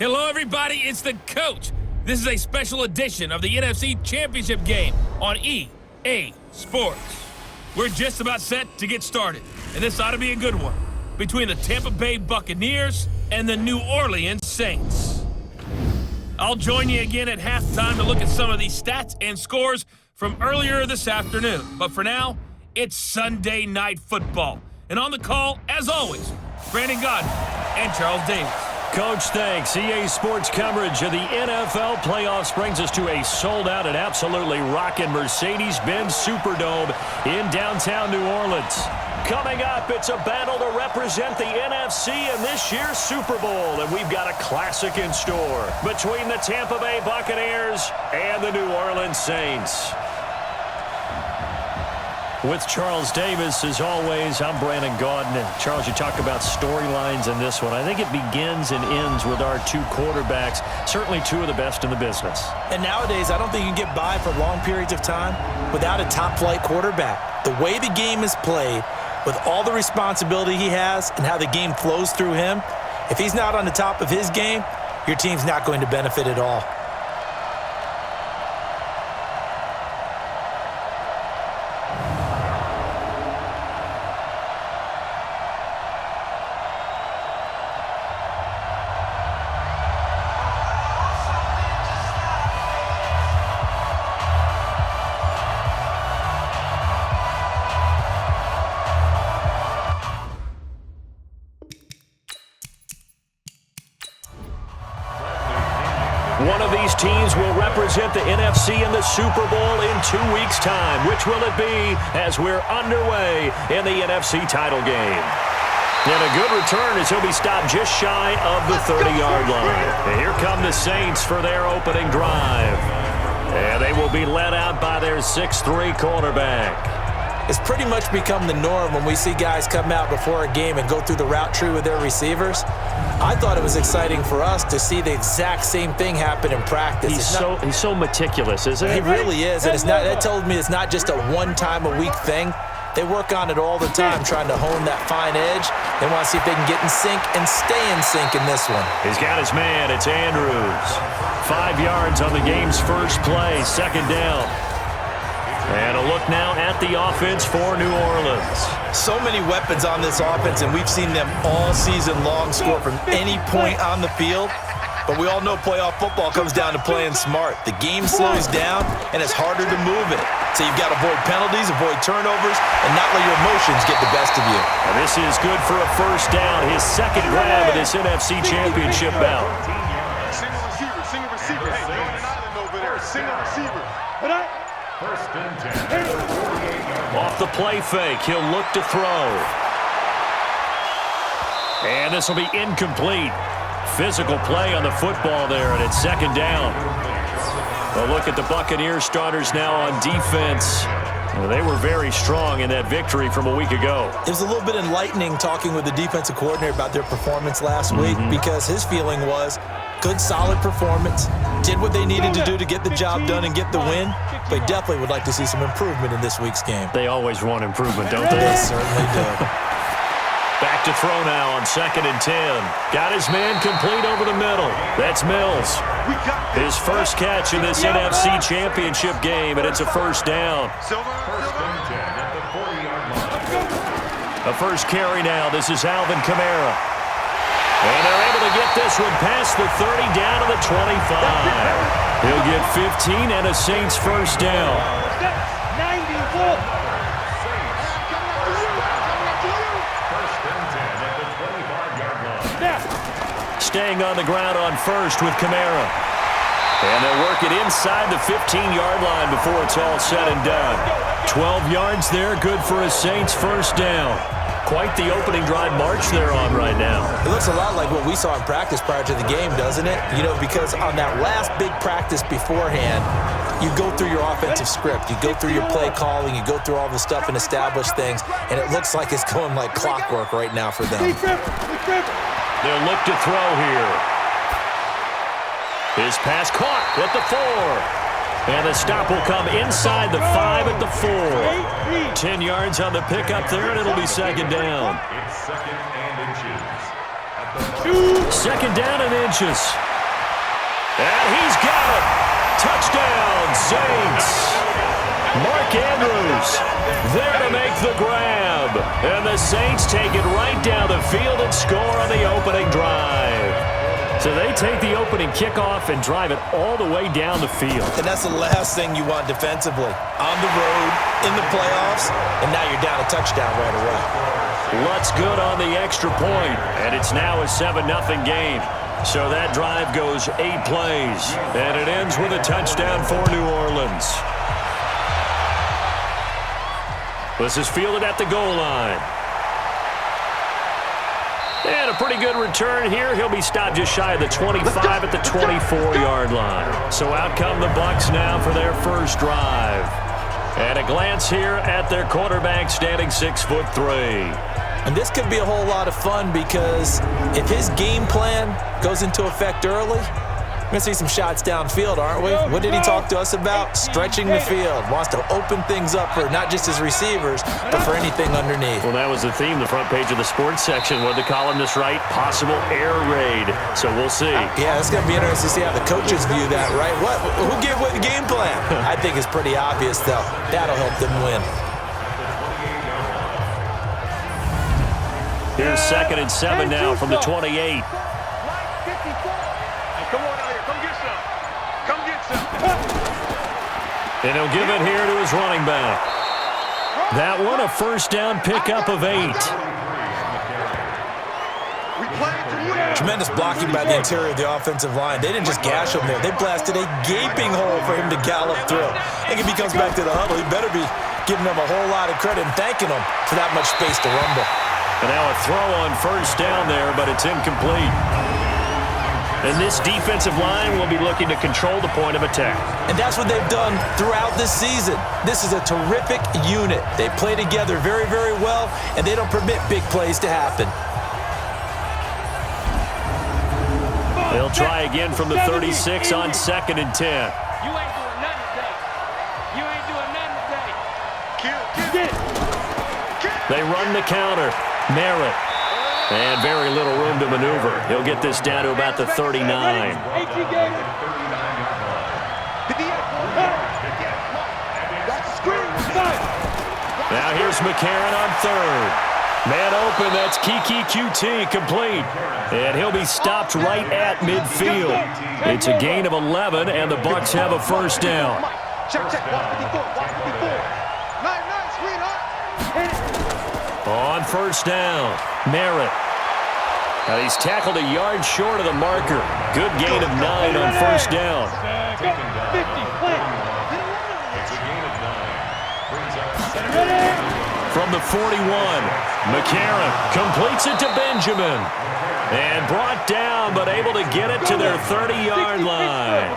Hello, everybody. It's the coach. This is a special edition of the NFC Championship game on EA Sports. We're just about set to get started, and this ought to be a good one between the Tampa Bay Buccaneers and the New Orleans Saints. I'll join you again at halftime to look at some of these stats and scores from earlier this afternoon. But for now, it's Sunday Night Football. And on the call, as always, Brandon Godden and Charles Davis. Coach, thanks. EA Sports coverage of the NFL playoffs brings us to a sold-out and absolutely rocking Mercedes-Benz Superdome in downtown New Orleans. Coming up, it's a battle to represent the NFC in this year's Super Bowl, and we've got a classic in store between the Tampa Bay Buccaneers and the New Orleans Saints. With Charles Davis, as always, I'm Brandon Godden. And Charles, you talk about storylines in this one. I think it begins and ends with our two quarterbacks, certainly two of the best in the business. And nowadays, I don't think you can get by for long periods of time without a top-flight quarterback. The way the game is played, with all the responsibility he has and how the game flows through him, if he's not on the top of his game, your team's not going to benefit at all. One of these teams will represent the NFC in the Super Bowl in 2 weeks' time. Which will it be as we're underway in the NFC title game? And a good return as he'll be stopped just shy of the 30-yard line. And here come the Saints for their opening drive. And they will be led out by their 6'3 quarterback. It's pretty much become the norm when we see guys come out before a game and go through the route tree with their receivers. I thought it was exciting for us to see the exact same thing happen in practice. He's so meticulous, isn't he? He really is, and that told me it's not just a one-time-a-week thing. They work on it all the time, trying to hone that fine edge. They want to see if they can get in sync and stay in sync in this one. He's got his man. It's Andrews. 5 yards on the game's first play, second down. And a look now at the offense for New Orleans. So many weapons on this offense, and we've seen them all season long score from any point on the field. But we all know playoff football comes down to playing smart. The game slows down, and it's harder to move it. So you've got to avoid penalties, avoid turnovers, and not let your emotions get the best of you. And this is good for a first down, his second grab of this NFC Championship bout. Single receiver. Hey, you're on an island over there. Single receiver. First and 10. Off the play fake, he'll look to throw. And this will be incomplete. Physical play on the football there, and it's second down. A look at the Buccaneers starters now on defense. Well, they were very strong in that victory from a week ago. It was a little bit enlightening talking with the defensive coordinator about their performance last week, because his feeling was good, solid performance, did what they needed to do to get the job done and get the win, but definitely would like to see some improvement in this week's game. They always want improvement, don't they? They certainly do. Back to throw now on 2nd and 10. Got his man complete over the middle. That's Mills. His first catch in this NFC Championship game, and it's a first down. First and 10 at the 40-yard line. A first carry now. This is Alvin Kamara. And they're able to get this one past the 30 down to the 25. He'll get 15 and a Saints first down. 94. First and 10 at the 25-yard line. Staying on the ground on first with Kamara. And they'll work it inside the 15-yard line before it's all said and done. 12 yards there, good for a Saints first down. Quite the opening drive march they're on right now. It looks a lot like what we saw in practice prior to the game, doesn't it? You know, because on that last big practice beforehand, you go through your offensive script. You go through your play calling. You go through all the stuff and establish things. And it looks like it's going like clockwork right now for them. They'll look to throw here. His pass caught at the 4. And the stop will come inside the 5 at the 4. 10 yards on the pickup there, and it'll be second down. It's second and inches. Second down and inches. And he's got it. Touchdown, Saints. Mark Andrews there to make the grab. And the Saints take it right down the field and score on the opening drive. So they take the opening kickoff and drive it all the way down the field. And that's the last thing you want defensively. On the road, in the playoffs, and now you're down a touchdown right away. Lutz good on the extra point, and it's now a 7-0 game. So that drive goes 8 plays, and it ends with a touchdown for New Orleans. This is fielded at the goal line. And a pretty good return here. He'll be stopped just shy of the 25 at the 24-yard line. So out come the Bucs now for their first drive. And a glance here at their quarterback standing 6'3". And this could be a whole lot of fun because if his game plan goes into effect early, we're going to see some shots downfield, aren't we? What did he talk to us about? Stretching the field. Wants to open things up for not just his receivers, but for anything underneath. Well, that was the theme, the front page of the sports section. What did the columnist write? Possible air raid. So we'll see. Yeah, it's going to be interesting to see how the coaches view that, right? Who gave away the game plan? I think it's pretty obvious, though. That'll help them win. Here's 2nd and 7 now from the 28. Hey, come on out here. Come get some. Come get some. And he'll give it here to his running back. That one a first down pickup of 8. Tremendous blocking by the interior of the offensive line. They didn't just gash him there. They blasted a gaping hole for him to gallop through. I think if he comes back to the huddle, he better be giving them a whole lot of credit and thanking them for that much space to rumble. And now a throw on first down there, but it's incomplete. And this defensive line will be looking to control the point of attack. And that's what they've done throughout this season. This is a terrific unit. They play together very, very well, and they don't permit big plays to happen. They'll try again from the 36 on 2nd and 10. You ain't doing nothing today. You ain't doing nothing today. They run the counter. Merritt. And very little room to maneuver. He'll get this down to about the 39. Now here's McCarron on 3rd. Man open, that's Kiki QT complete. And he'll be stopped right at midfield. It's a gain of 11, and the Bucs have a first down. On first down, Merritt. Now he's tackled a yard short of the marker. Good gain of 9 on first down. From the 41, McCarron completes it to Benjamin. And brought down, but able to get it to their 30-yard line.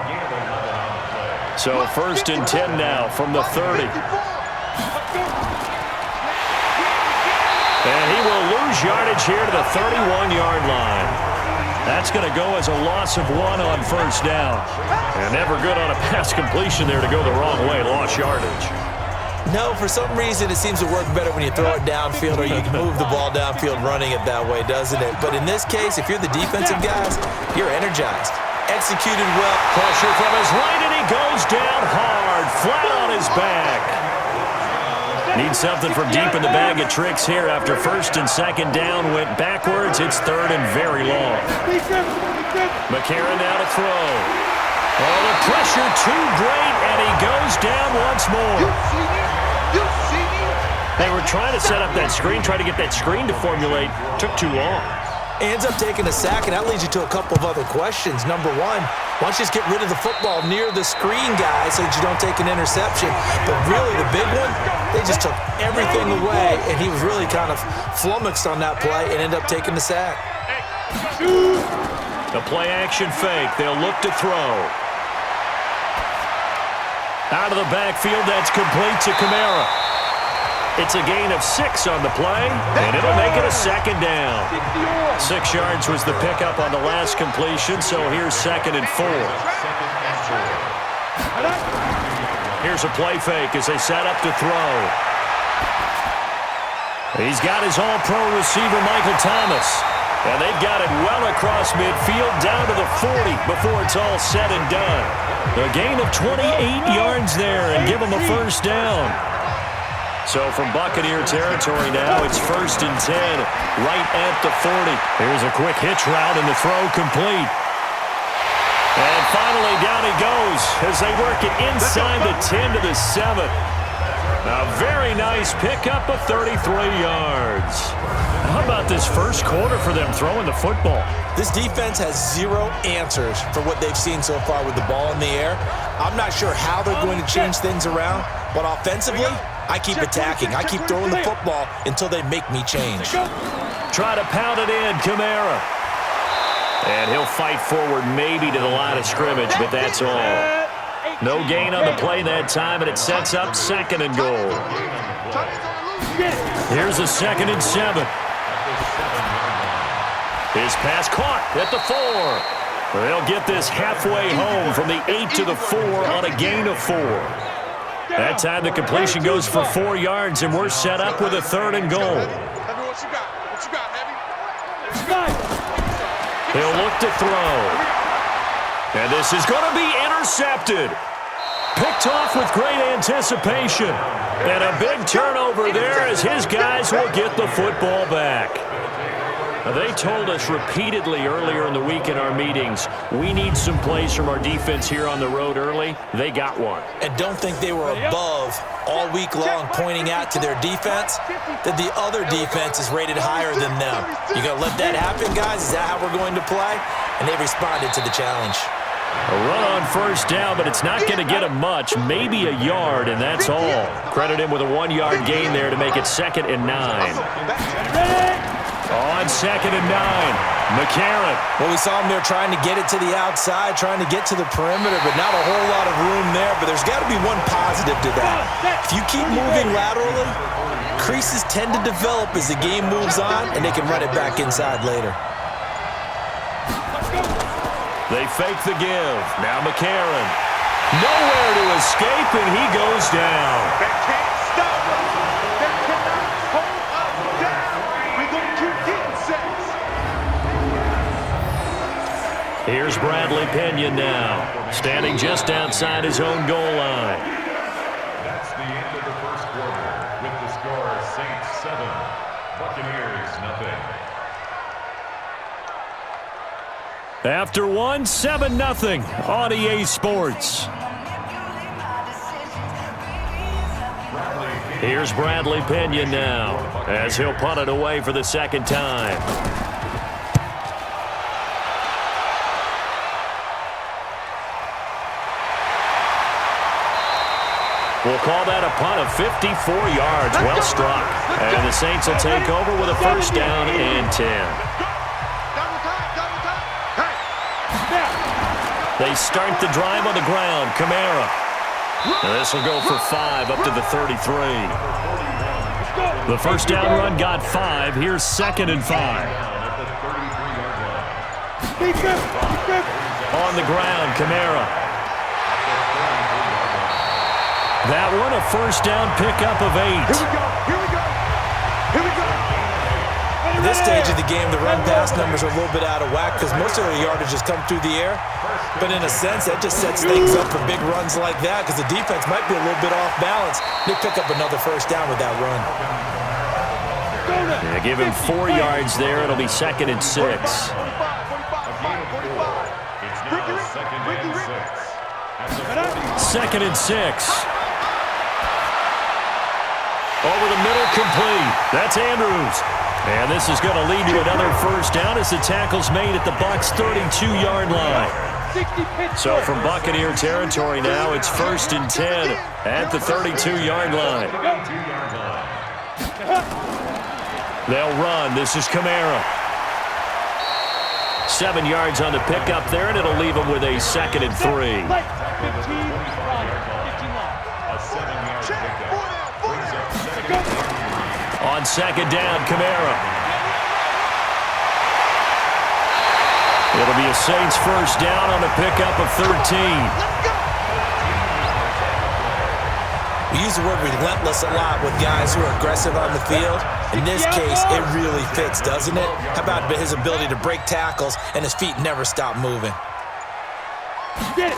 So 1st and 10 now from the 30. And he will lose yardage here to the 31-yard line. That's going to go as a loss of 1 on first down. And never good on a pass completion there to go the wrong way, lost yardage. No, for some reason it seems to work better when you throw it downfield or you can move the ball downfield running it that way, doesn't it? But in this case, if you're the defensive guys, you're energized. Executed well. Pressure from his right, and he goes down hard, flat on his back. Needs something from deep in the bag of tricks here after 1st and 2nd down went backwards. It's 3rd and very long. McCarron now to throw. Oh, the pressure too great, and he goes down once more. They were trying to set up that screen, trying to get that screen to formulate. Took too long. Ends up taking a sack, and that leads you to a couple of other questions. Number one, why don't you just get rid of the football near the screen guy so that you don't take an interception? But really, the big one, they just took everything away, and he was really kind of flummoxed on that play and ended up taking the sack. The play-action fake. They'll look to throw. Out of the backfield, that's complete to Kamara. It's a gain of 6 on the play, and it'll make it a 2nd down. 6 yards was the pickup on the last completion, so here's 2nd and 4. Here's a play fake as they set up to throw. He's got his all-pro receiver, Michael Thomas. And they've got it well across midfield down to the 40 before it's all said and done. A gain of 28 yards there and give them a first down. So from Buccaneer territory now, it's 1st and 10, right at the 40. Here's a quick hitch route and the throw complete. And finally down he goes as they work it inside the 10 to the 7. A very nice pickup of 33 yards. How about this first quarter for them throwing the football? This defense has zero answers for what they've seen so far with the ball in the air. I'm not sure how they're going to change things around, but offensively, I keep attacking. I keep throwing the football until they make me change. Try to pound it in, Kamara. And he'll fight forward maybe to the line of scrimmage, but that's all. No gain on the play that time, and it sets up 2nd and goal. Here's a 2nd and 7. His pass caught at the 4. They'll get this halfway home from the 8 to the 4 on a gain of 4. That time the completion goes for 4 yards, and we're set up with a 3rd and goal. He'll look to throw. And this is going to be intercepted. Picked off with great anticipation. And a big turnover there as his guys will get the football back. Now, they told us repeatedly earlier in the week in our meetings, we need some plays from our defense here on the road early. They got one. And don't think they were above all week long pointing out to their defense that the other defense is rated higher than them. You going to let that happen, guys? Is that how we're going to play? And they responded to the challenge. A run on first down, but it's not going to get him much, maybe a yard, and that's all. Credit him with a 1-yard gain there to make it 2nd and 9. On 2nd and 9, McCarron. Well, we saw him there trying to get it to the outside, trying to get to the perimeter, but not a whole lot of room there. But there's got to be one positive to that. If you keep moving laterally, creases tend to develop as the game moves on, and they can run it back inside later. They fake the give. Now McCarron. Nowhere to escape, and he goes down. They can't stop us. They cannot hold us down. We're going to keep getting sacks. Here's Bradley Pinion now, standing just outside his own goal line. That's the end of the first quarter with the score Saints 7, Buccaneers 0. After one, 7-0 on EA Sports. Here's Bradley Pinion now as he'll punt it away for the 2nd time. We'll call that a punt of 54 yards. Well struck. And the Saints will take over with a 1st down and 10. They start the drive on the ground. Kamara. And this will go for 5 up to the 33. The 1st down run got 5. Here's 2nd and 5. On the ground, Kamara. That one a 1st down pickup of 8. Here we go. Here we go. Here we go. At this stage of the game, the run-pass numbers are a little bit out of whack because most of their yardage has come through the air. But in a sense, that just sets things up for big runs like that because the defense might be a little bit off balance. They pick up another 1st down with that run. Yeah, give him 4 yards there. It'll be 2nd and 6. It's now 2nd and 6. 2nd and 6. Over the middle, complete. That's Andrews. And this is going to lead to another 1st down as the tackle's made at the Bucs' 32-yard line. So from Buccaneer territory now, it's 1st and 10 at the 32-yard line. They'll run. This is Kamara. 7 yards on the pickup there, and it'll leave them with a 2nd and 3. A 7-yard pickup brings up 2nd and 3. On 2nd down, Kamara. It'll be a Saints 1st down on a pickup of 13. We use the word relentless a lot with guys who are aggressive on the field. In this case, it really fits, doesn't it? How about his ability to break tackles and his feet never stop moving? Get it.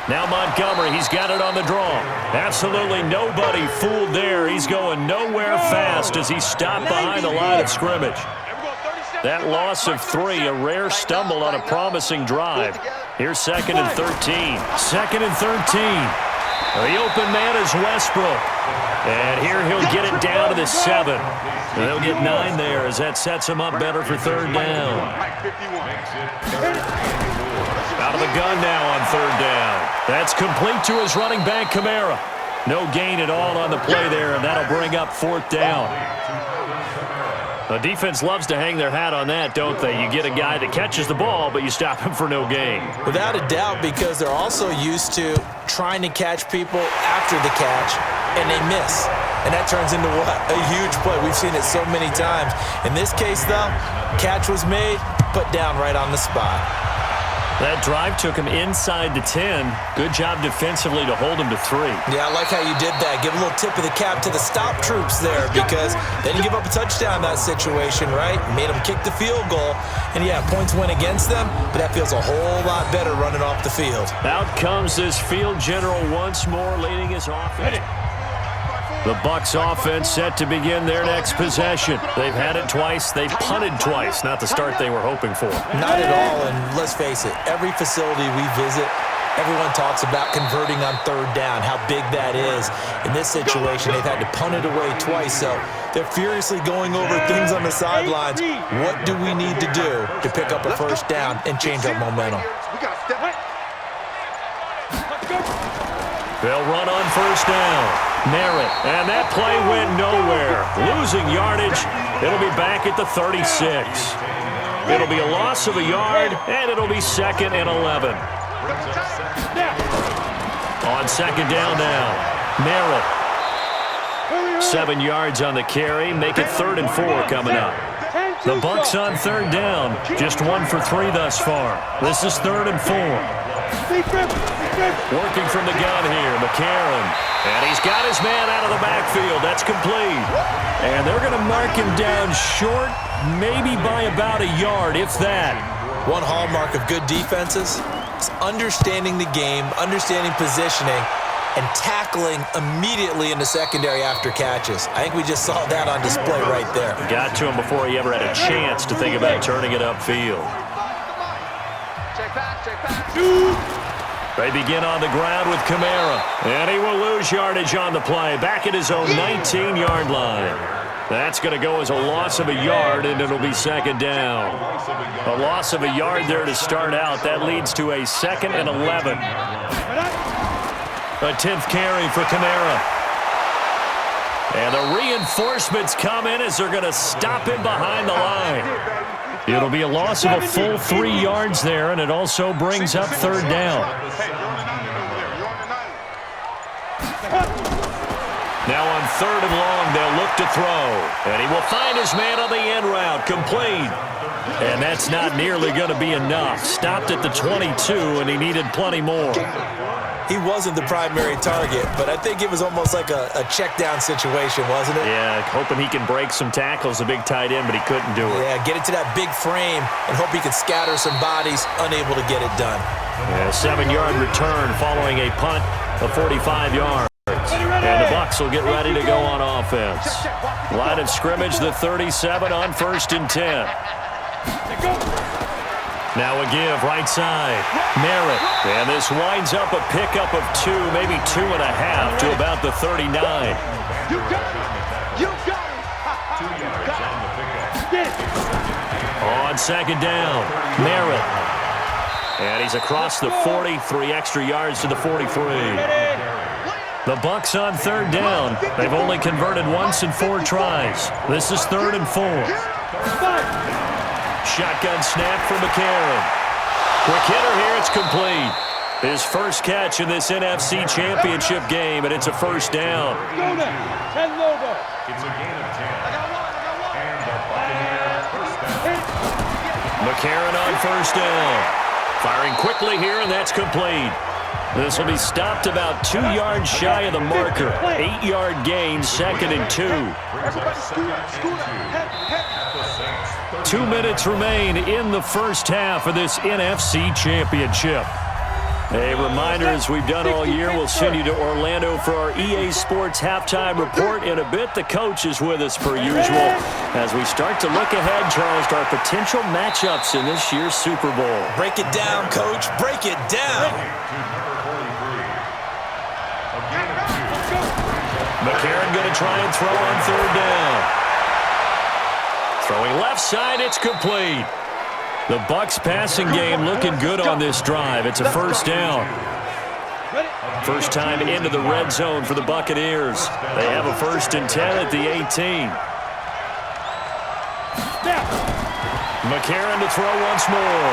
Now Montgomery, he's got it on the draw. Absolutely nobody fooled there. He's going nowhere fast as he stopped behind the line of scrimmage. That loss of 3, a rare stumble on a promising drive. Here's 2nd and 13. 2nd and 13. The open man is Westbrook. And here he'll get it down to the 7. And they'll get 9 there as that sets him up better for 3rd down. Out of the gun now on 3rd down. That's complete to his running back, Kamara. No gain at all on the play there, and that'll bring up 4th down. The defense loves to hang their hat on that, don't they? You get a guy that catches the ball, but you stop him for no gain. Without a doubt, because they're also used to trying to catch people after the catch, and they miss. And that turns into what? A huge play. We've seen it so many times. In this case, though, catch was made, put down right on the spot. That drive took him inside the 10. Good job defensively to hold him to 3. Yeah, I like how you did that. Give a little tip of the cap to the stop troops there because they didn't give up a touchdown in that situation, right? Made them kick the field goal. And, yeah, points went against them, but that feels a whole lot better running off the field. Out comes this field general once more leading his offense. The Bucs offense set to begin their next possession. They've had it twice. They've punted twice. Not the start they were hoping for. Not at all, and let's face it, every facility we visit, everyone talks about converting on 3rd down, how big that is. In this situation, they've had to punt it away twice, so they're furiously going over things on the sidelines. What do we need to do to pick up a 1st down and change our momentum? They'll run on 1st down. Merritt, and that play went nowhere. Losing yardage. It'll be back at the 36. It'll be a loss of a yard, and it'll be 2nd and 11. On 2nd down now, Merritt. 7 yards on the carry. Make it 3rd and 4 coming up. The Bucs on 3rd down. Just 1 for 3 thus far. This is 3rd and 4. Working from the gun here, McCarron. And he's got his man out of the backfield. That's complete. And they're going to mark him down short, maybe by about a yard, if that. One hallmark of good defenses is understanding the game, understanding positioning, and tackling immediately in the secondary after catches. I think we just saw that on display right there. Got to him before he ever had a chance to think about turning it upfield. Check back, check back. They begin on the ground with Kamara, and he will lose yardage on the play, back at his own 19-yard line. That's going to go as a loss of a yard, and it'll be 2nd down. A loss of a yard there to start out. That leads to a 2nd and 11. A 10th carry for Kamara. And the reinforcements come in as they're going to stop him behind the line. It'll be a loss of a full 3 yards there, and it also brings up 3rd down. Now on 3rd and long, they'll look to throw. And he will find his man on the end route, complete. And that's not nearly going to be enough. Stopped at the 22, and he needed plenty more. He wasn't the primary target, but I think it was almost like a check-down situation, wasn't it? Yeah, hoping he can break some tackles, a big tight end, but he couldn't do it. Yeah, get it to that big frame and hope he can scatter some bodies, unable to get it done. Yeah, 7-yard return following a punt of 45 yards. And the Bucs will get ready to go on offense. Line of scrimmage, the 37 on 1st and 10. Now a give, right side. Merritt. And this winds up a pickup of 2, maybe 2.5 to about the 39. You got it. You got it. On 2nd down, Merritt. And he's across the 40, 3 extra yards to the 43. The Bucs on 3rd down. They've only converted once in 4 tries. This is 3rd and 4. Shotgun snap for McCarron. Quick hitter here, it's complete. His first catch in this NFC Championship game, and it's a 1st down. It's a gain of 10. And the Buccaneers 1st down. McCarron on 1st down. Firing quickly here, and that's complete. This will be stopped about 2 yards shy of the marker. 8-yard gain, 2nd and 2. Everybody scoot up. Head. 2 minutes remain in the first half of this NFC Championship. A reminder, as we've done all year, we'll send you to Orlando for our EA Sports halftime report in a bit. The coach is with us per usual as we start to look ahead, Charles, to our potential matchups in this year's Super Bowl. Break it down, Coach. Break it down. McCarron going to try and throw on 3rd down. Throwing left side, it's complete. The Bucs passing game looking good on this drive. It's a 1st down. First time into the red zone for the Buccaneers. They have a 1st and 10 at the 18. McCarron to throw once more.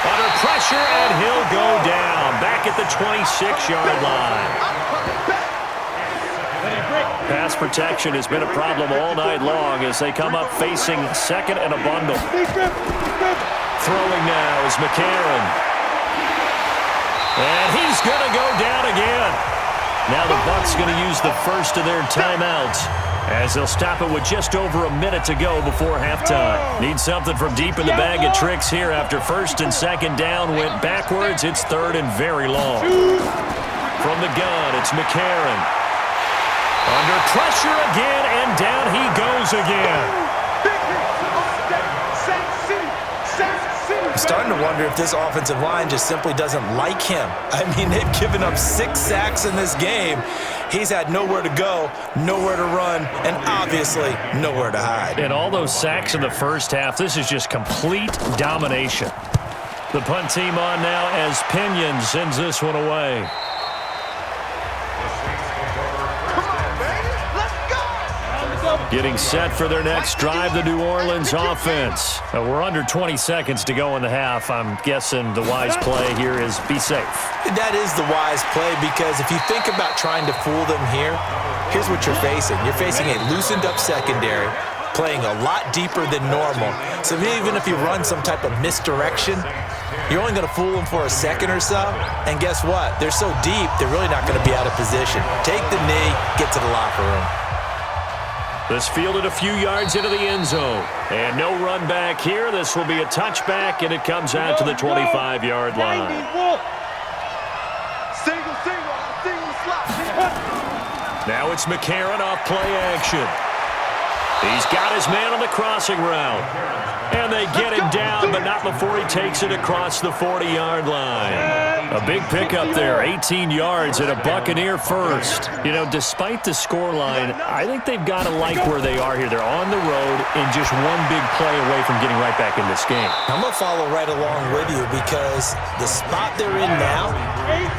Under pressure, and he'll go down. Back at the 26-yard line. Pass protection has been a problem all night long as they come up facing 2nd and a bundle. Throwing now is McCarron. And he's going to go down again. Now the Bucs going to use the first of their timeouts as they'll stop it with just over a minute to go before halftime. Need something from deep in the bag of tricks here after 1st and 2nd down went backwards. It's 3rd and very long. From the gun, it's McCarron. Under pressure again, and down he goes again. I'm starting to wonder if this offensive line just simply doesn't like him. I mean, they've given up 6 sacks in this game. He's had nowhere to go, nowhere to run, and obviously nowhere to hide. And all those sacks in the first half, this is just complete domination. The punt team on now as Pinion sends this one away. Getting set for their next drive, the New Orleans offense. We're under 20 seconds to go in the half. I'm guessing the wise play here is be safe. That is the wise play because if you think about trying to fool them here, here's what you're facing. You're facing a loosened up secondary, playing a lot deeper than normal. So even if you run some type of misdirection, you're only going to fool them for a second or so. And guess what? They're so deep, they're really not going to be out of position. Take the knee, get to the locker room. This fielded a few yards into the end zone. And no run back here. This will be a touchback, and it comes out to the 25-yard line. Single slot. Now it's McCarron off play action. He's got his man on the crossing route. And they get him down, but not before he takes it across the 40-yard line. A big pickup there, 18 yards and a Buccaneer first. You know, despite the scoreline, I think they've got to like where they are here. They're on the road and just one big play away from getting right back in this game. I'm going to follow right along with you because the spot they're in now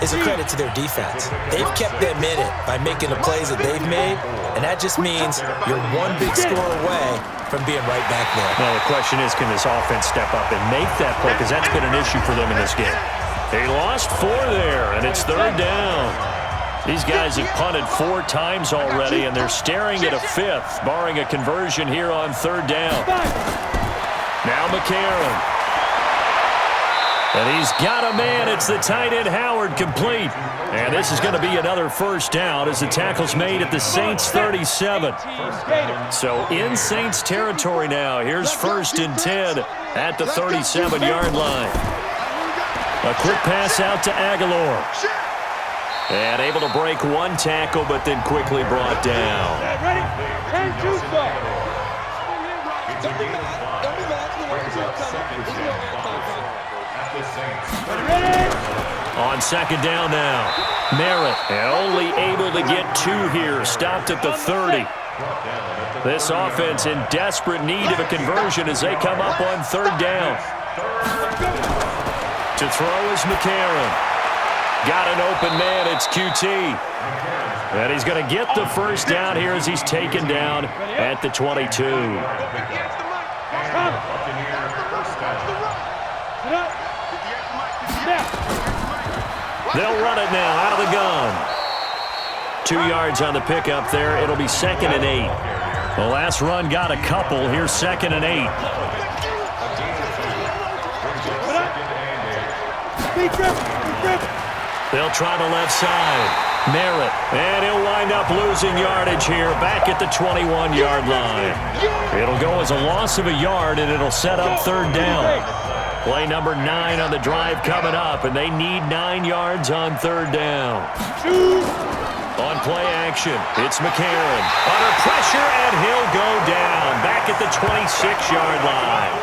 is a credit to their defense. They've kept them in it by making the plays that they've made, and that just means you're one big score away from being right back there. Now the question is, can this offense step up and make that play? Because that's been an issue for them in this game. They lost 4 there, and it's 3rd down. These guys have punted 4 times already, and they're staring at a 5th, barring a conversion here on 3rd down. Now McCarron. And he's got a man. It's the tight end Howard complete. And this is going to be another 1st down as the tackle's made at the Saints 37. So in Saints territory now. Here's 1st and 10 at the 37-yard line. A quick pass out to Aguilar. And able to break 1 tackle, but then quickly brought down. Ready? And two On 2nd down now. Merritt only able to get 2 here. Stopped at the 30. This offense in desperate need of a conversion as they come up on 3rd down. To throw is McCarron. Got an open man. It's QT. And he's going to get the 1st down here as he's taken down at the 22. They'll run it now out of the gun. 2 yards on the pickup there. It'll be 2nd and 8. The last run got a couple. Here's 2nd and 8. They'll try the left side. Merritt, and he'll wind up losing yardage here back at the 21-yard line. It'll go as a loss of a yard, and it'll set up third down. Play number 9 on the drive coming up, and they need 9 yards on third down. On play action, it's McCarron. Under pressure, and he'll go down back at the 26-yard line.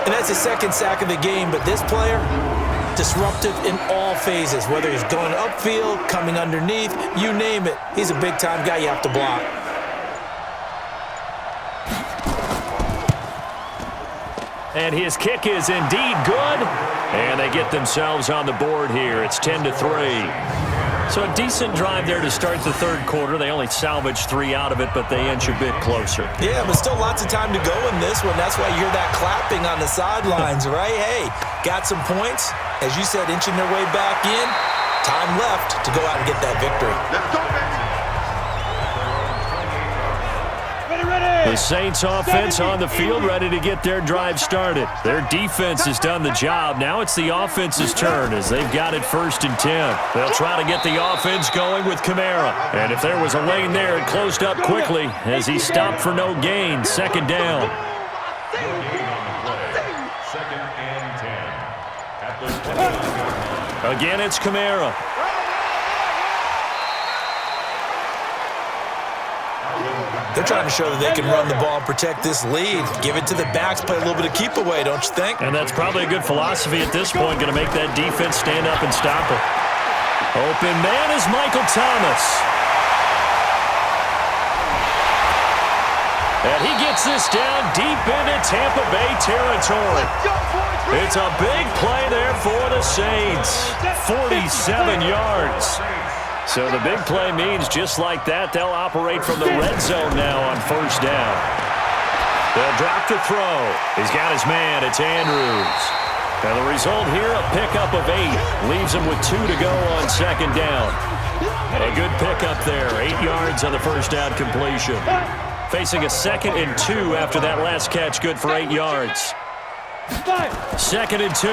And that's the second sack of the game, but this player, disruptive in all phases, whether he's going upfield, coming underneath, you name it. He's a big-time guy you have to block. And his kick is indeed good, and they get themselves on the board here. It's 10-3. So a decent drive there to start the third quarter. They only salvaged 3 out of it, but they inch a bit closer. Yeah, but still lots of time to go in this one. That's why you hear that clapping on the sidelines, right? Hey, got some points. As you said, inching their way back in. Time left to go out and get that victory. Let's go, baby. The Saints offense on the field, ready to get their drive started. Their defense has done the job. Now it's the offense's turn as they've got it 1st and 10. They'll try to get the offense going with Kamara. And if there was a lane there, it closed up quickly as he stopped for no gain. 2nd down. Again, it's Kamara. They're trying to show that they can run the ball and protect this lead. Give it to the backs, play a little bit of keep away, don't you think? And that's probably a good philosophy at this point, going to make that defense stand up and stop it. Open man is Michael Thomas. And he gets this down deep into Tampa Bay territory. It's a big play there for the Saints. 47 yards. So the big play means just like that, they'll operate from the red zone now on 1st down. They'll drop the throw. He's got his man. It's Andrews. And the result here, a pickup of 8. Leaves him with 2 to go on 2nd down. A good pickup there. 8 yards on the 1st down completion. Facing a 2nd and 2 after that last catch, good for 8 yards. 2nd and 2.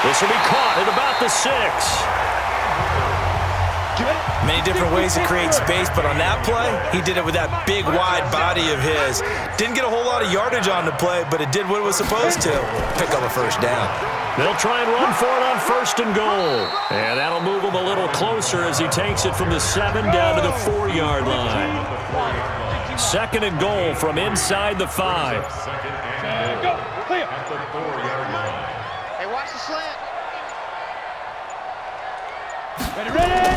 This will be caught at about the 6. Many different ways to create space, but on that play, he did it with that big, wide body of his. Didn't get a whole lot of yardage on the play, but it did what it was supposed to. Pick up a 1st down. They'll try and run for it on 1st and goal. And that'll move him a little closer as he takes it from the 7 down to the 4-yard line. 2nd and goal from inside the 5. Go, clear. At the 4-yard line. Hey, watch the slant. Ready.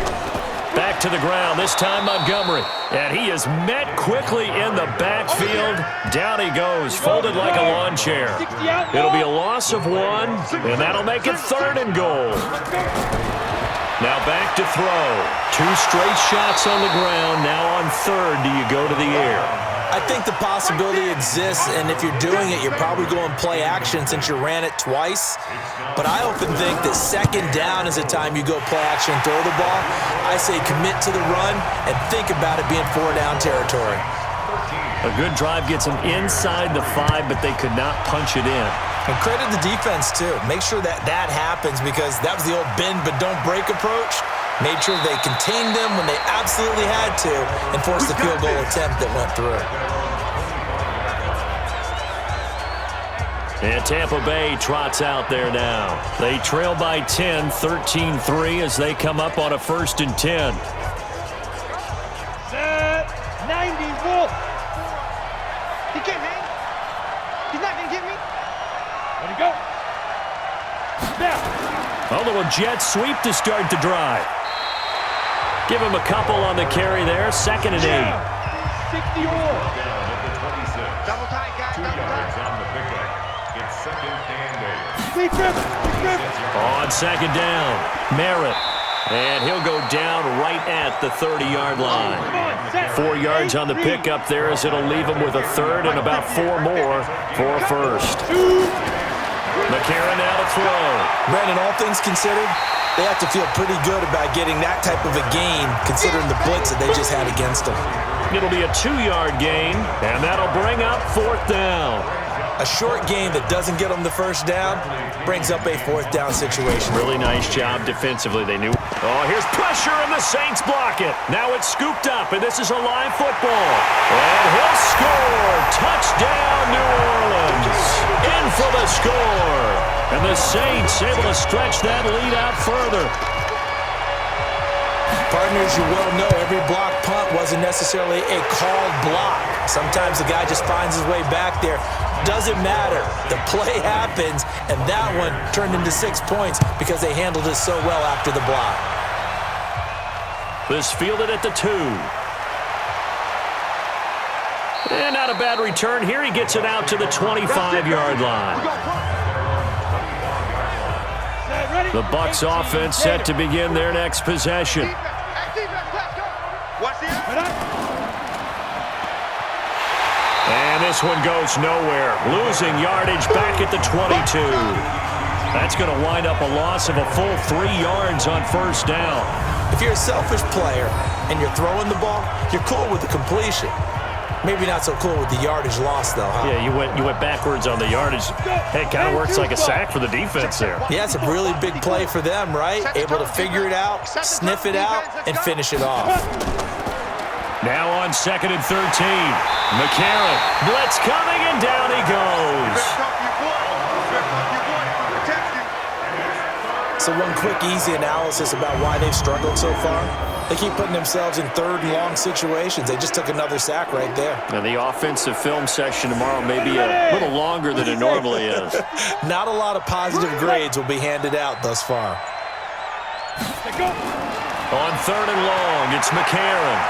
Back to the ground, this time Montgomery. And he is met quickly in the backfield. Down he goes, folded like a lawn chair. It'll be a loss of 1, and that'll make it 3rd and goal. Now back to throw. 2 straight shots on the ground. Now on 3rd, do you go to the air? I think the possibility exists, and if you're doing it, you're probably going play action since you ran it twice. But I often think that 2nd down is the time you go play action and throw the ball. I say commit to the run and think about it being 4-down territory. A good drive gets them inside the 5, but they could not punch it in. And credit the defense, too. Make sure that that happens because that was the old bend but don't break approach. Made sure they contained them when they absolutely had to and forced the field goal attempt that went through. And Tampa Bay trots out there now. They trail by 10, 13-3 as they come up on a 1st and 10. Set. 90 Wolf. He can't hang. He's not going to get me. Let it go. Now. A little jet sweep to start the drive. Give him a couple on the carry there. 2nd and 8. 60 all. Down at the 26. Double tight, guys. 2 Double yards tight. on the pickup. It's 2nd and 8. Sleep grip. On 2nd down, Merritt. And he'll go down right at the 30-yard line. 4 yards on the pickup there as it'll leave him with a 3rd and about 4 more for a 1st. McCarron now to throw. Brandon, all things considered, they have to feel pretty good about getting that type of a gain considering the blitz that they just had against them. It'll be a 2-yard gain, and that'll bring up 4th down. A short game that doesn't get them the first down brings up a fourth down situation. Really nice job defensively. They knew. Oh, here's pressure, and the Saints block it. Now it's scooped up, and this is a live football. And he'll score. Touchdown, New Orleans. In for the score. And the Saints able to stretch that lead out further. Partners, you well know every block punt wasn't necessarily a called block. Sometimes the guy just finds his way back there. Doesn't matter. The play happens, and that one turned into 6 points because they handled it so well after the block. This fielded at the 2. And not a bad return here. He gets it out to the 25-yard line. The Bucs offense set to begin their next possession. And this one goes nowhere. Losing yardage back at the 22. That's going to wind up a loss of a full 3 yards on first down. If you're a selfish player and you're throwing the ball, you're cool with the completion. Maybe not so cool with the yardage loss, though, huh? Yeah, you went backwards on the yardage. Hey, it kind of works like a sack for the defense there. Yeah, it's a really big play for them, right? Able to figure it out, sniff it out, and finish it off. Now on 2nd and 13. McCarron. Blitz coming, and down he goes. So one quick, easy analysis about why they've struggled so far. They keep putting themselves in 3rd and long situations. They just took another sack right there. Now, the offensive film session tomorrow may be a little longer than it normally is. Not a lot of positive grades will be handed out thus far. On 3rd and long, it's McCarron.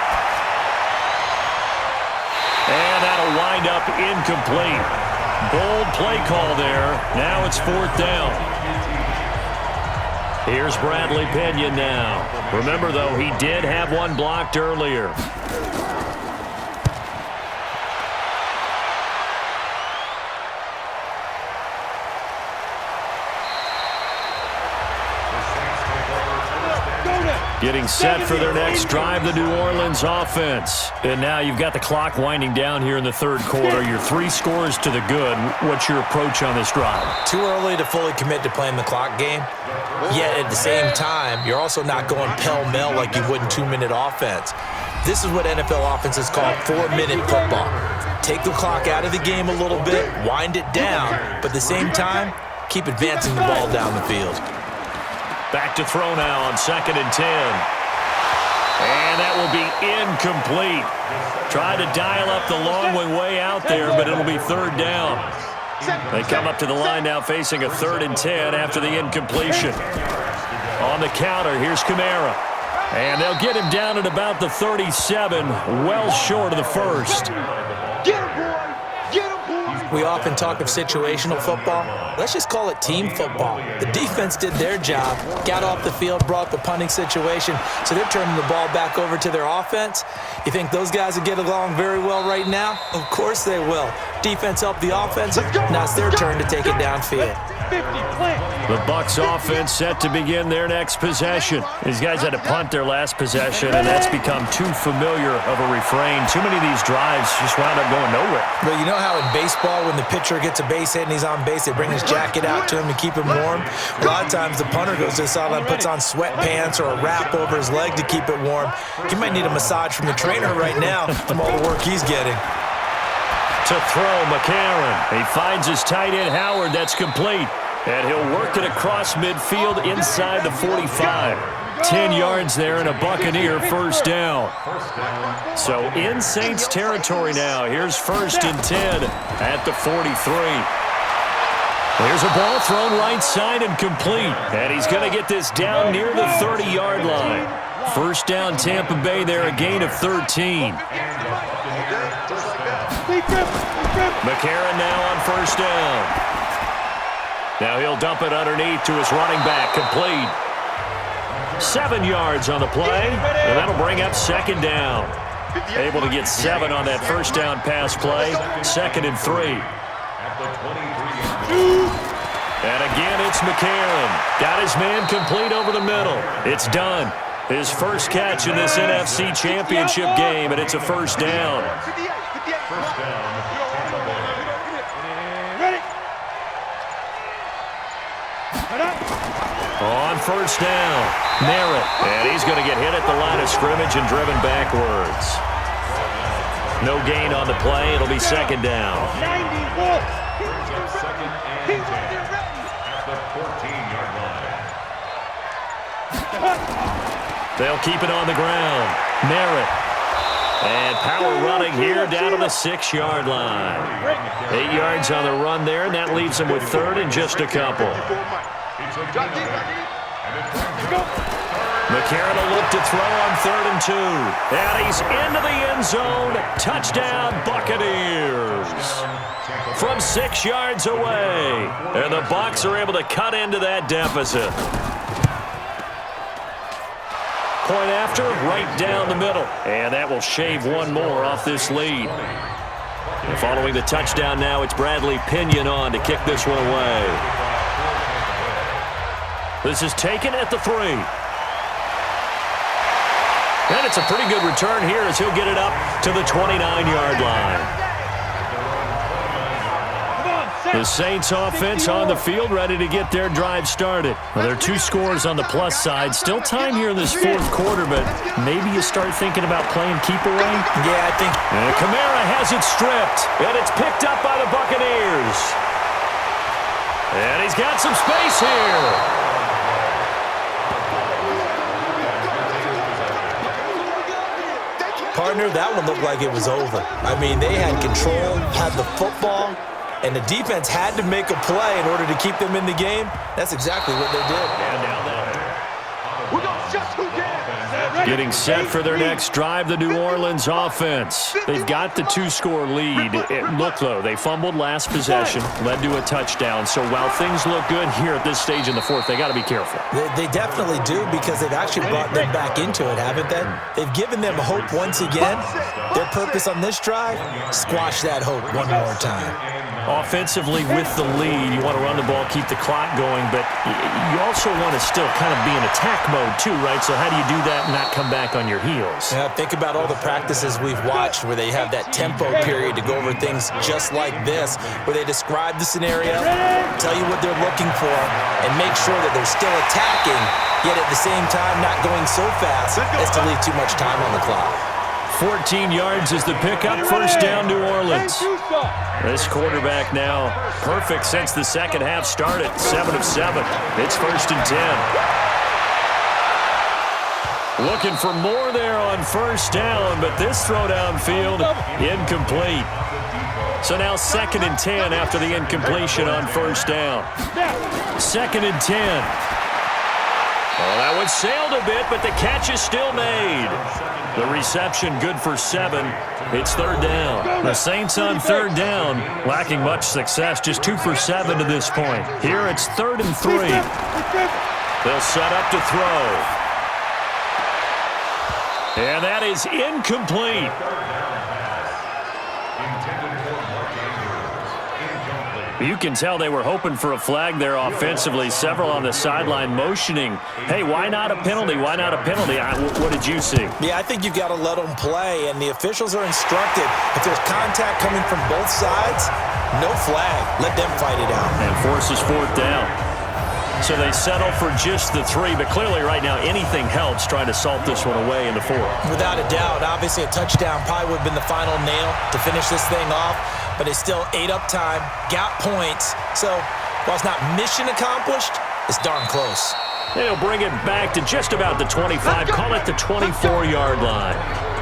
And that'll wind up incomplete. Bold play call there. Now it's 4th down. Here's Bradley Pinion now. Remember, though, he did have one blocked earlier. Getting set for their next drive, the New Orleans offense. And now you've got the clock winding down here in the 3rd quarter. Your 3 scores to the good. What's your approach on this drive? Too early to fully commit to playing the clock game. Yet at the same time, you're also not going pell-mell like you would in 2-minute offense. This is what NFL offenses call 4-minute football. Take the clock out of the game a little bit, wind it down, but at the same time, keep advancing the ball down the field. Back to throw now on 2nd and 10. And that will be incomplete. Tried to dial up the long one way out there, but it'll be 3rd down. They come up to the line now facing a 3rd and 10 after the incompletion. On the counter, here's Kamara. And they'll get him down at about the 37, well short of the 1st. Get him, boy! Get him, boy! We often talk of situational football. Let's just call it team football. The defense did their job, got off the field, brought the punting situation, so they're turning the ball back over to their offense. You think those guys will get along very well right now? Of course they will. Defense helped the offense. Now it's their turn to take it downfield. 50, plant. The Bucs offense set to begin their next possession. These guys had to punt their last possession, and that's become too familiar of a refrain. Too many of these drives just wound up going nowhere. Well, you know how in baseball, when the pitcher gets a base hit and he's on base, they bring his jacket out to him to keep him warm? A lot of times the punter goes to the sideline, puts on sweatpants or a wrap over his leg to keep it warm. He might need a massage from the trainer right now from all the work he's getting. To throw, McCarron. He finds his tight end, Howard. That's complete. And he'll work it across midfield inside the 45. 10 yards there and a Buccaneer first down. So in Saints territory now. Here's 1st and 10 at the 43. There's a ball thrown right side and complete. And he's going to get this down near the 30-yard line. First down, Tampa Bay there, a gain of 13. McCarron now on first down. Now he'll dump it underneath to his running back, complete. 7 yards on the play, and that'll bring up 2nd down. Able to get 7 on that first down pass play. 2nd and 3. And again, it's McCarron. Got his man complete over the middle. It's done. His first catch in this NFC Championship game, and it's a first down. On first down, Merritt. And he's going to get hit at the line of scrimmage and driven backwards. No gain on the play. It'll be second down. 90 second and 10 at the 14-yard line. They'll keep it on the ground. Merritt. And power running here down to the 6-yard line. 8 yards on the run there, and that leaves them with third and just a couple. McCarron will look to throw on 3rd and 2. And he's into the end zone. Touchdown, Buccaneers. From 6 yards away. And the Bucs are able to cut into that deficit. Point after, right down the middle. And that will shave one more off this lead. And following the touchdown now, it's Bradley Pinion on to kick this one away. This is taken at the 3. And it's a pretty good return here as he'll get it up to the 29-yard line. The Saints offense on the field, ready to get their drive started. Well, there are 2 scores on the plus side. Still time here in this 4th quarter, but maybe you start thinking about playing keep away? Yeah, I think. And Kamara has it stripped, and it's picked up by the Buccaneers. And he's got some space here. Partner, that one looked like it was over. I mean, they had control, had the football, and the defense had to make a play in order to keep them in the game. That's exactly what they did. We're going to just who did. Getting set for their next drive, the New Orleans offense. They've got the 2-score lead. Look, though, they fumbled last possession, led to a touchdown. So while things look good here at this stage in the 4th, they got to be careful. They definitely do, because they've actually brought them back into it, haven't they? They've given them hope once again. Their purpose on this drive, squash that hope one more time. Offensively, with the lead, you want to run the ball, keep the clock going, but you also want to still kind of be in attack mode too, right? So how do you do that and not come back on your heels? Yeah, think about all the practices we've watched where they have that tempo period to go over things just like this, where they describe the scenario, tell you what they're looking for, and make sure that they're still attacking, yet at the same time not going so fast as to leave too much time on the clock. 14 yards is the pickup, first down New Orleans. This quarterback now perfect since the second half started, 7 of 7. It's 1st and 10. Looking for more there on first down, but this throw downfield, incomplete. So now 2nd and 10 after the incompletion on first down. 2nd and 10. Well, that one sailed a bit, but the catch is still made. The reception good for 7. It's 3rd down. The Saints on 3rd down, lacking much success, just 2 for 7 to this point. Here it's 3rd and 3. They'll set up to throw. And that is incomplete. You can tell they were hoping for a flag there offensively. Several on the sideline motioning, hey, why not a penalty? Why not a penalty? What did you see? Yeah, I think you've got to let them play, and the officials are instructed. If there's contact coming from both sides, no flag. Let them fight it out. And forces 4th down. So they settle for just the 3, but clearly right now anything helps trying to salt this one away in the 4th. Without a doubt, obviously a touchdown probably would have been the final nail to finish this thing off, but it's still ate up time, got points. So while it's not mission accomplished, it's darn close. They'll bring it back to just about the 25, call it the 24-yard line.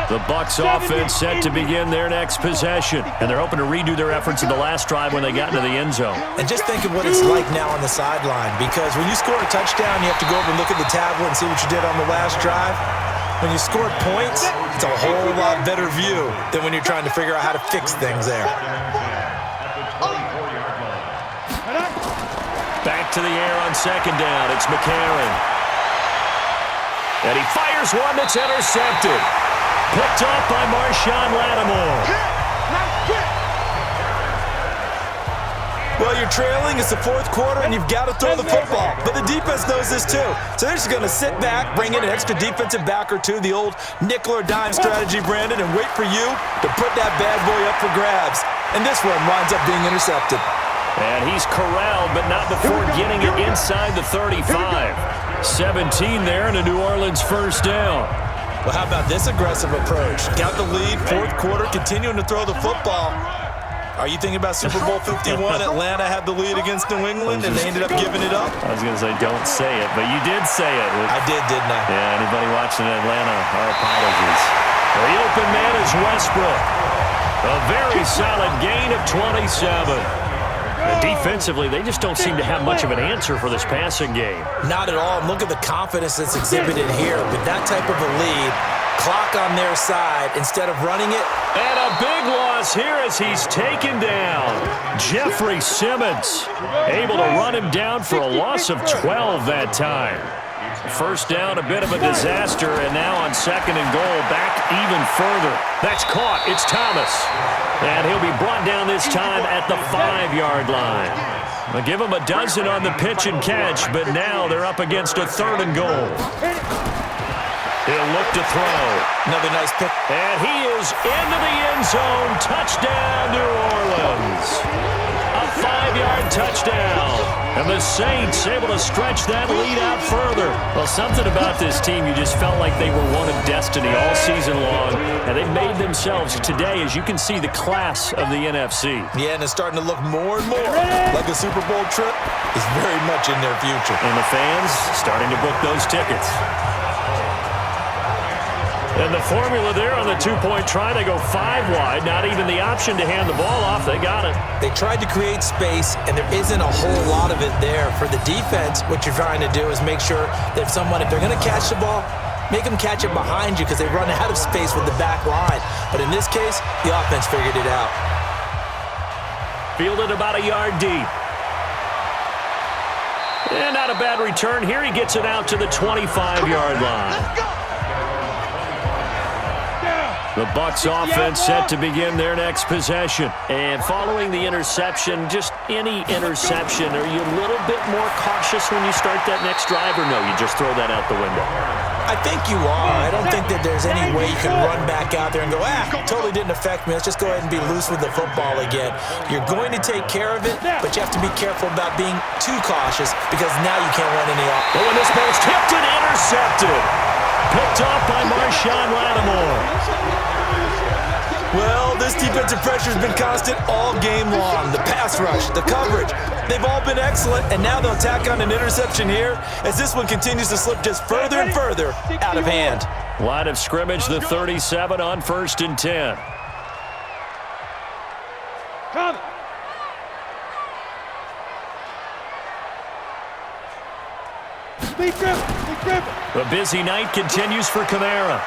The Bucs offense set to begin their next possession, and they're hoping to redo their efforts in the last drive when they got into the end zone. And just think of what it's like now on the sideline, because when you score a touchdown, you have to go over and look at the tablet and see what you did on the last drive. When you scored points, it's a whole lot better view than when you're trying to figure out how to fix things there. Back to the air on 2nd down. It's McCarron. And he fires one that's intercepted. Picked off by Marshawn Lattimore. Well, you're trailing. It's the 4th quarter, and you've got to throw the football. But the defense knows this, too. So they're just going to sit back, bring in an extra defensive back or two, the old nickel or dime strategy, Brandon, and wait for you to put that bad boy up for grabs. And this one winds up being intercepted. And he's corralled, but not before getting it inside the 35. 17 there and a New Orleans first down. Well, how about this aggressive approach? Got the lead, fourth quarter, continuing to throw the football. Are you thinking about Super Bowl 51? Atlanta had the lead against New England, and they ended up giving it up? I was going to say, don't say it, but you did say it. I did, didn't I? Yeah, anybody watching Atlanta, our apologies. The open man is Westbrook. A very solid gain of 27. Defensively, they just don't seem to have much of an answer for this passing game. Not at all. Look at the confidence that's exhibited here. With that type of a lead, clock on their side, instead of running it. And a big loss here as he's taken down. Jeffrey Simmons able to run him down for a loss of 12 that time. First down, a bit of a disaster, and now on second and goal, back even further. That's caught. It's Thomas. And he'll be brought down this time at the 5-yard line. They'll give him a dozen on the pitch and catch, but now they're up against a third and goal. He'll look to throw. Another nice pick. And he is into the end zone. Touchdown, New Orleans. A 5-yard touchdown. And the Saints able to stretch that lead out further. Well, something about this team, you just felt like they were one of destiny all season long. And they made themselves today, as you can see, the class of the NFC. Yeah, and it's starting to look more and more like a Super Bowl trip is very much in their future. And the fans starting to book those tickets. And the formula there on the two-point try, they go 5 wide. Not even the option to hand the ball off. They got it. They tried to create space, and there isn't a whole lot of it there. For the defense, what you're trying to do is make sure that if they're going to catch the ball, make them catch it behind you because they run out of space with the back line. But in this case, the offense figured it out. Fielded about a yard deep. And not a bad return. Here he gets it out to the 25-yard line. The Bucs offense set to begin their next possession. And following the interception, just any interception, are you a little bit more cautious when you start that next drive, or no, you just throw that out the window? I think you are. I don't think that there's any way you can run back out there and go, totally didn't affect me. Let's just go ahead and be loose with the football again. You're going to take care of it, but you have to be careful about being too cautious because now you can't run any off. Oh, and this ball's tipped and intercepted. Picked off by Marshawn Lattimore. Well, this defensive pressure has been constant all game long. The pass rush, the coverage, they've all been excellent, and now they'll tack on an interception here as this one continues to slip just further and further out of hand. Line of scrimmage, the 37 on 1st and 10. Come. Big grip. The busy night continues for Kamara.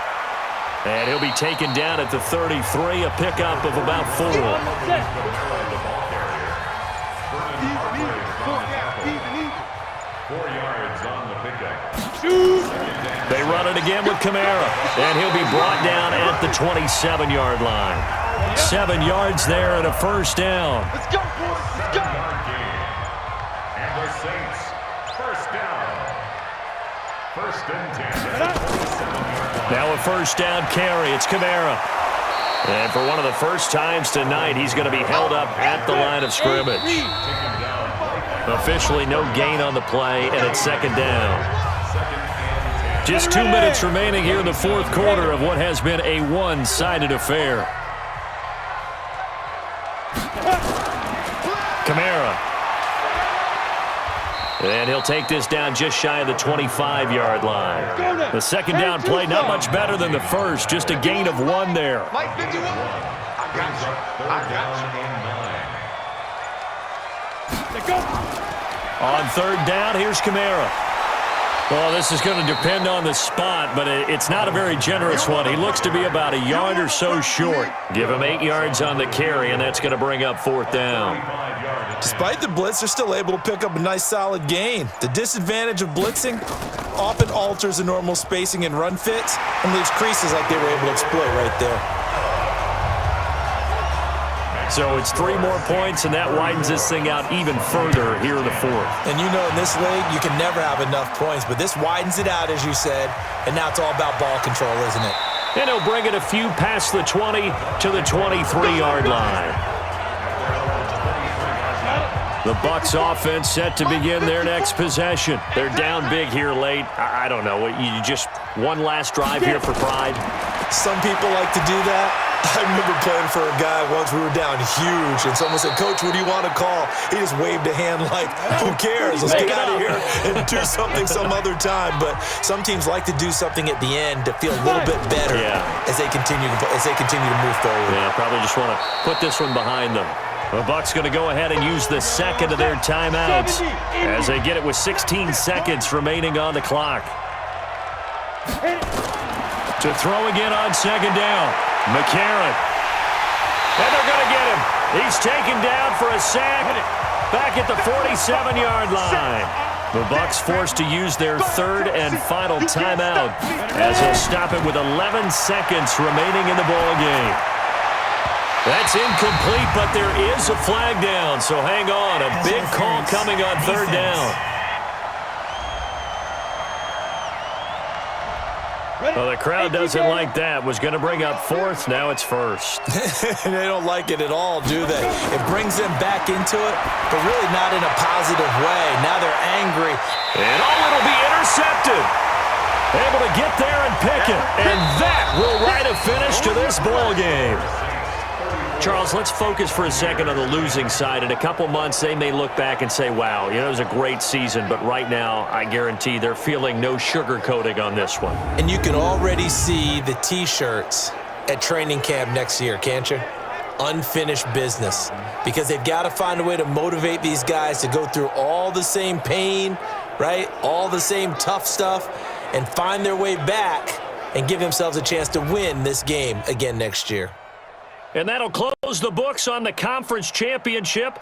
And he'll be taken down at the 33, a pickup of about 4. 4 yards on the pickup. They run it again with Kamara. And he'll be brought down at the 27-yard line. 7 yards there and a first down. Let's go, boys. Let's go. And the Saints, first down. 1st and 10. Now a first down carry. It's Kamara. And for one of the first times tonight, he's going to be held up at the line of scrimmage. Officially no gain on the play, and it's second down. Just 2 minutes remaining here in the fourth quarter of what has been a one-sided affair. Kamara. And he'll take this down just shy of the 25-yard line. The second down play, not much better than the first, just a gain of 1 there. Mike 51. I got you. On third down, here's Kamara. Well, this is going to depend on the spot, but it's not a very generous one. He looks to be about a yard or so short. Give him 8 yards on the carry, and that's going to bring up 4th down. Despite the blitz, they're still able to pick up a nice solid gain. The disadvantage of blitzing often alters the normal spacing and run fits and leaves creases like they were able to exploit right there. So it's 3 more points, and that widens this thing out even further here in the fourth. And you know in this league, you can never have enough points, but this widens it out, as you said, and now it's all about ball control, isn't it? And he'll bring it a few past the 20 to the 23-yard line. The Bucs offense set to begin their next possession. They're down big here late. I don't know. You just one last drive here for pride? Some people like to do that. I remember playing for a guy once. We were down huge, and someone said, "Coach, what do you want to call?" He just waved a hand like, "Who cares? Let's get out of here and do something some other time." But some teams like to do something at the end to feel a little bit better as they continue to move forward. Yeah, probably just want to put this one behind them. The Bucs going to go ahead and use the second of their timeouts as they get it with 16 seconds remaining on the clock. To throw again on second down. McCarron. And they're going to get him. He's taken down for a sack back at the 47-yard line. The Bucs forced to use their third and final timeout as they'll stop it with 11 seconds remaining in the ball game. That's incomplete, but there is a flag down, so hang on. A big call coming on third down. Well, the crowd doesn't like that. Was going to bring up fourth. Now it's first. They don't like it at all, do they? It brings them back into it, but really not in a positive way. Now they're angry. And it'll be intercepted. Able to get there and pick it. And that will write a finish to this ball game. Charles, let's focus for a second on the losing side. In a couple months, they may look back and say, wow, it was a great season. But right now, I guarantee they're feeling no sugarcoating on this one. And you can already see the T-shirts at training camp next year, can't you? Unfinished business. Because they've got to find a way to motivate these guys to go through all the same pain, right? All the same tough stuff, and find their way back and give themselves a chance to win this game again next year. And that'll close the books on the conference championship